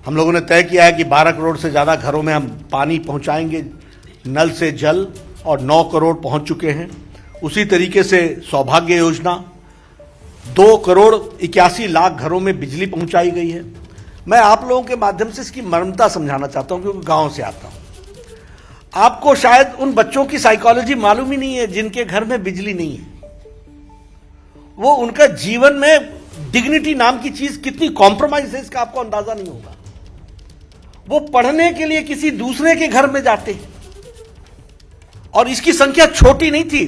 हम लोगों ने तय किया है कि 12 करोड़ से ज़्यादा घरों में हम पानी पहुंचाएंगे, नल से जल, और 9 करोड़ पहुंच चुके हैं। उसी तरीके से सौभाग्य योजना, 2 करोड़ 81 लाख घरों में बिजली पहुंचाई गई है। मैं आप लोगों के माध्यम से इसकी मर्मता समझाना चाहता हूं, क्योंकि गांव से आता हूं। आपको शायद उन बच्चों की साइकोलॉजी मालूम ही नहीं है जिनके घर में बिजली नहीं है। वो उनका जीवन में डिग्निटी नाम की चीज कितनी कॉम्प्रोमाइज है, इसका आपको अंदाजा नहीं होगा। वो पढ़ने के लिए किसी दूसरे के घर में जाते हैं, और इसकी संख्या छोटी नहीं थी।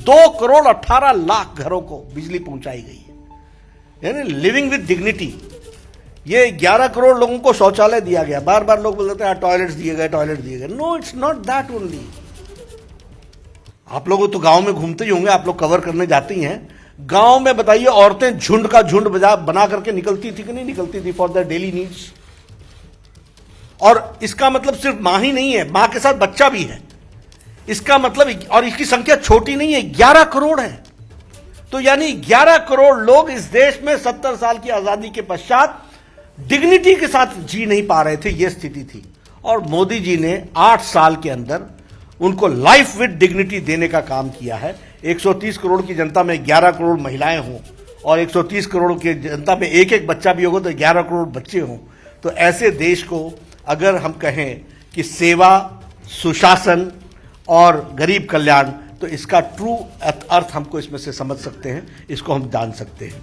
2 करोड़ 18 लाख घरों को बिजली पहुंचाई गई है, यानी लिविंग विद डिग्निटी। ये 11 करोड़ लोगों को शौचालय दिया गया। बार बार लोग बोलते हैं टॉयलेट्स दिए गए, टॉयलेट दिए गए। No, it's not that only. आप लोग तो गांव में घूमते ही होंगे, आप लोग कवर करने जाते ही हैं। गांव में बताइए, औरतें झुंड का झुंड बना करके निकलती थी कि नहीं निकलती थी फॉर द डेली नीड्स। और इसका मतलब सिर्फ मां ही नहीं है, मां के साथ बच्चा भी है। इसका मतलब, और इसकी संख्या छोटी नहीं है, 11 करोड़ है। तो यानी 11 करोड़ लोग इस देश में 70 साल की आजादी के पश्चात डिग्निटी के साथ जी नहीं पा रहे थे, यह स्थिति थी। और मोदी जी ने 8 साल के अंदर उनको लाइफ विद डिग्निटी देने का काम किया है। 130 करोड़ की जनता में 11 करोड़ महिलाएं हों, और 130 करोड़ की जनता में एक एक बच्चा भी होगा तो 11 करोड़ बच्चे हों। तो ऐसे देश को अगर हम कहें कि सेवा, सुशासन और गरीब कल्याण, तो इसका ट्रू अर्थ हमको इसमें से समझ सकते हैं, इसको हम जान सकते हैं।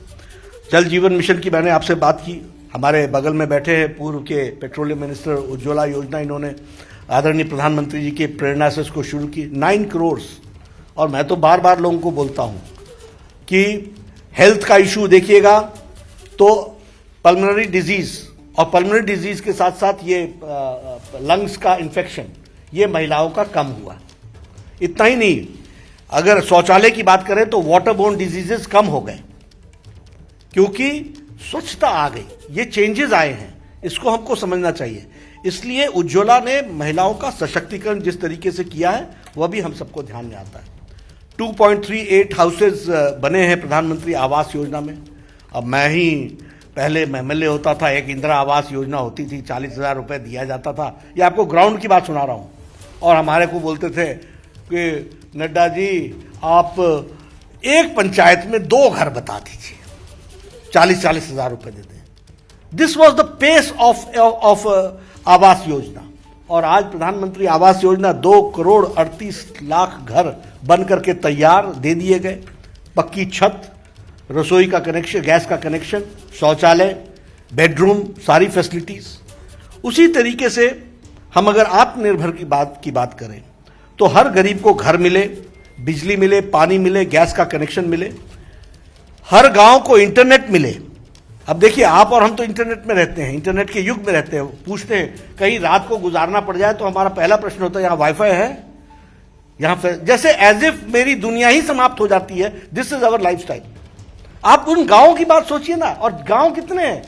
जल जीवन मिशन की मैंने आपसे बात की। हमारे बगल में बैठे हैं पूर्व के पेट्रोलियम मिनिस्टर, उज्ज्वला योजना इन्होंने आदरणीय प्रधानमंत्री जी के प्रेरणा से इसको शुरू की, 9 करोड़। और मैं तो बार बार लोगों को बोलता हूं कि हेल्थ का इशू देखिएगा तो पल्मोनरी डिजीज, और पल्मोनरी डिजीज के साथ साथ ये लंग्स का इन्फेक्शन, ये महिलाओं का कम हुआ। इतना ही नहीं, अगर शौचालय की बात करें तो वाटर बोर्न डिजीजेस कम हो गए, क्योंकि स्वच्छता आ गई। ये चेंजेस आए हैं, इसको हमको समझना चाहिए। इसलिए उज्ज्वला ने महिलाओं का सशक्तिकरण जिस तरीके से किया है, वह भी हम सबको ध्यान में आता है। 2.38 हाउसेज बने हैं प्रधानमंत्री आवास योजना में। अब मैं ही पहले एमएलए होता था, एक इंदिरा आवास योजना होती थी, 40,000 रुपये दिया जाता था। ये आपको ग्राउंड की बात सुना रहा हूँ। और हमारे को बोलते थे कि नड्डा जी, आप एक पंचायत में 2 घर बता दीजिए, 40-40 हजार रुपये दे दें। This was the pace of Awas Yojana. और आज प्रधानमंत्री आवास योजना 2 करोड़ 38 लाख घर बन करके तैयार दे दिए गए। पक्की छत, रसोई का कनेक्शन, गैस का कनेक्शन, शौचालय, बेडरूम, सारी फैसिलिटीज। उसी तरीके से हम अगर आत्मनिर्भर की बात करें तो हर गरीब को घर मिले, बिजली मिले, पानी मिले, गैस का कनेक्शन मिले, हर गांव को इंटरनेट मिले। अब देखिए, आप और हम तो इंटरनेट में रहते हैं, इंटरनेट के युग में रहते हैं। पूछते हैं कहीं रात को गुजारना पड़ जाए तो हमारा पहला प्रश्न होता है, यहाँ वाईफाई है, यहाँ पे जैसे एज इफ मेरी दुनिया ही समाप्त हो जाती है। This is our lifestyle. आप उन गांवों की बात सोचिए ना, और गांव कितने हैं?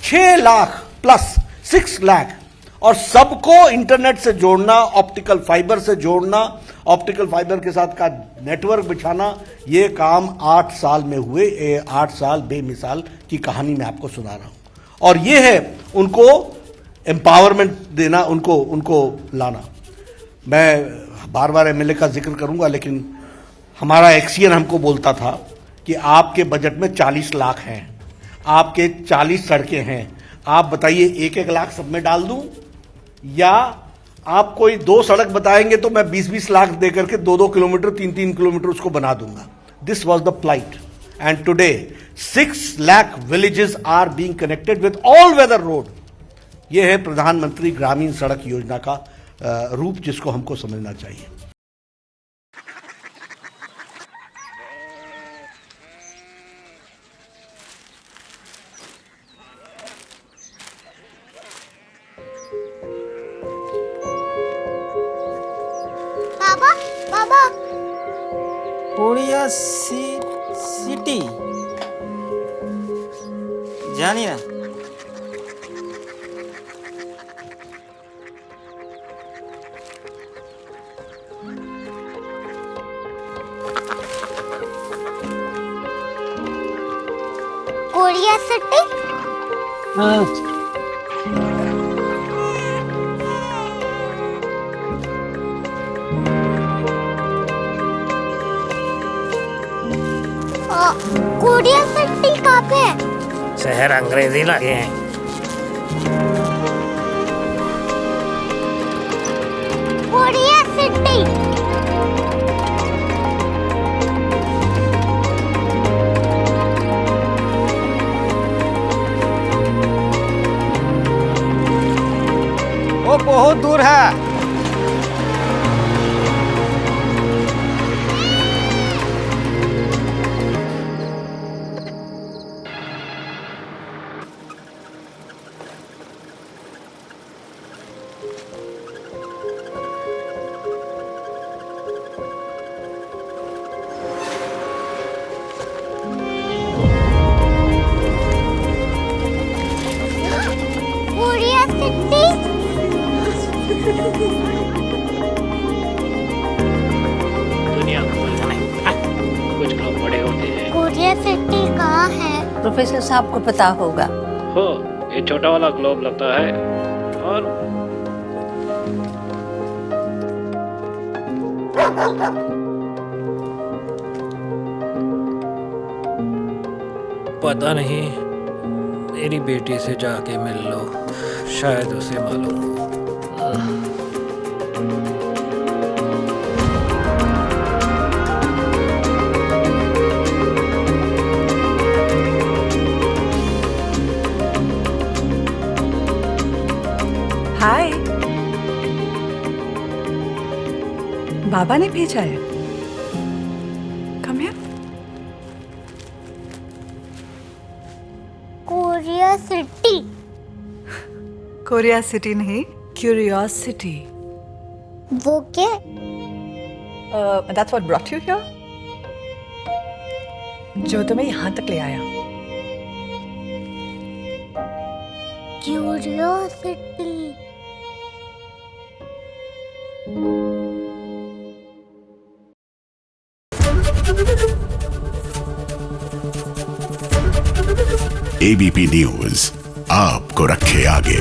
6 लाख प्लस 6 लाख, और सबको इंटरनेट से जोड़ना, ऑप्टिकल फाइबर से जोड़ना, ऑप्टिकल फाइबर के साथ का नेटवर्क बिछाना, ये काम 8 साल में हुए। 8 साल बेमिसाल की कहानी मैं आपको सुना रहा हूं। और ये है उनको एम्पावरमेंट देना, उनको लाना। मैं बार बार एमएलए का जिक्र करूंगा, लेकिन हमारा एक्सीएन हमको बोलता था कि आपके बजट में 40 लाख हैं, आपके 40 सड़कें हैं, आप बताइए 1-1 लाख सब में डाल दूं, या आप कोई 2 सड़क बताएंगे तो मैं 20-20 लाख दे करके 2-2 किलोमीटर 3-3 किलोमीटर उसको बना दूंगा। This was the plight. And today 6 lakh villages are being connected with all weather road. यह है प्रधानमंत्री ग्रामीण सड़क योजना का रूप, जिसको हमको समझना चाहिए। बाबा, बाबा, कोरिया सिटी জানি না। Korea city. हाँ। क्यूरियोसिटी कहाँ पे है? शहर अंग्रेजी लगे हैं। क्यूरियोसिटी। वो बहुत दूर है। क्यूरियोसिटी। दुनिया को बोलना नहीं। कुछ लोग बड़े होते हैं। क्यूरियोसिटी कहाँ है? प्रोफेसर साहब को पता होगा। हो, ये छोटा वाला ग्लोब लगता है और पता नहीं, मेरी बेटी से जाके मिल लो, शायद उसे मालूम हो। हाय, बाबा ने भेजा है। Come here. Curiosity. Korea city नहीं, क्यूरियोसिटी। वो क्या? That's what brought you here. जो तुम्हें यहाँ तक ले आया। क्यूरियोसिटी। एबीपी न्यूज आपको रखे आगे।